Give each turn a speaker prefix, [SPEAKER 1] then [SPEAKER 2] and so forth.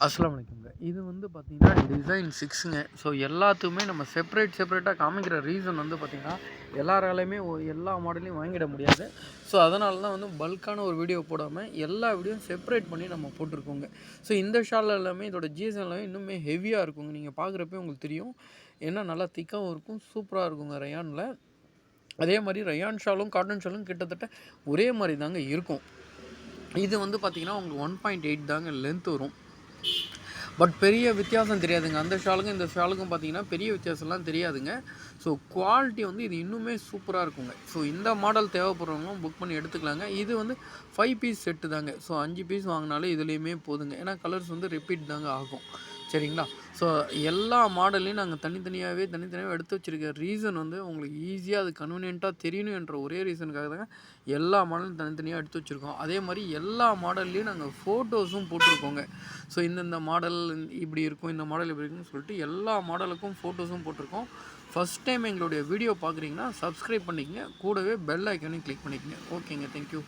[SPEAKER 1] அஸ்ஸலாமு அலைக்கும்ங்க. இது வந்து பார்த்தீங்கன்னா டிசைன் 6ங்க. ஸோ எல்லாத்துக்குமே நம்ம செப்பரேட்டாக காமிக்கிற ரீசன் வந்து பார்த்தீங்கன்னா, எல்லாராலையுமே எல்லா மாடலையும் வாங்கிட முடியாது. ஸோ அதனால தான் வந்து பல்க்கான ஒரு வீடியோ போடாம, எல்லா வீடியோவும் செப்பரேட் பண்ணி நம்ம போட்டிருக்கோங்க. ஸோ இந்த ஷால் எல்லாமே இதோட ஜிஎஸ்எம் எல்லாமே இன்னுமே ஹெவியாக இருக்குங்க. நீங்கள் பார்க்குறப்பயே உங்களுக்கு தெரியும். ஏன்னா நல்லா திக்காவும் இருக்கும். சூப்பரா இருக்குங்க ரயான்ல. அதே மாரி ரயான் ஷாலும், காட்டன் ஷாலும் கிட்டத்தட்ட ஒரே மாரி தாங்க இருக்கும். இது வந்து பார்த்தீங்கன்னா, உங்களுக்கு 1.8 தாங்க லென்த் வரும். பட் பெரிய வித்தியாசம் தெரியாதுங்க. அந்த ஷாலுக்கும் இந்த ஷாலுக்கும் பார்த்தீங்கன்னா, பெரிய வித்தியாசம்லாம் தெரியாதுங்க. ஸோ குவாலிட்டி வந்து இது இன்னுமே சூப்பராக இருக்குங்க. ஸோ இந்த மாடல் தேவைப்படுறவங்களும் புக் பண்ணி எடுத்துக்கலாங்க. இது வந்து 5 பீஸ் செட்டு தாங்க. ஸோ 5 பீஸ் வாங்கினாலே இதுலேயுமே போதுங்க. ஏன்னா கலர்ஸ் வந்து ரிப்பீட் தாங்க ஆகும். சரிங்களா? ஸோ எல்லா மாடல்லையும் நாங்கள் தனித்தனியாகவே எடுத்து வச்சிருக்க ரீசன் வந்து உங்களுக்கு ஈஸியாக அது கன்வீனியன்ட்டாக தெரியணும் என்ற ஒரே ரீசனுக்காக தாங்க எல்லா மாடலும் தனித்தனியாக எடுத்து வச்சுருக்கோம். அதே மாதிரி எல்லா மாடல்லையும் நாங்கள் ஃபோட்டோஸும் போட்டிருக்கோங்க. ஸோ இந்தந்த மாடல் இப்படி இருக்கும், இந்த மாடல் இப்படி இருக்குன்னு சொல்லிட்டு எல்லா மாடலுக்கும் ஃபோட்டோஸும் போட்டிருக்கோம். ஃபஸ்ட் டைம் எங்களுடைய வீடியோ பார்க்குறீங்கன்னா சப்ஸ்கிரைப் பண்ணிக்கங்க. கூடவே பெல் ஐக்கானையும் கிளிக் பண்ணிக்கங்க. ஓகேங்க. தேங்க்யூ.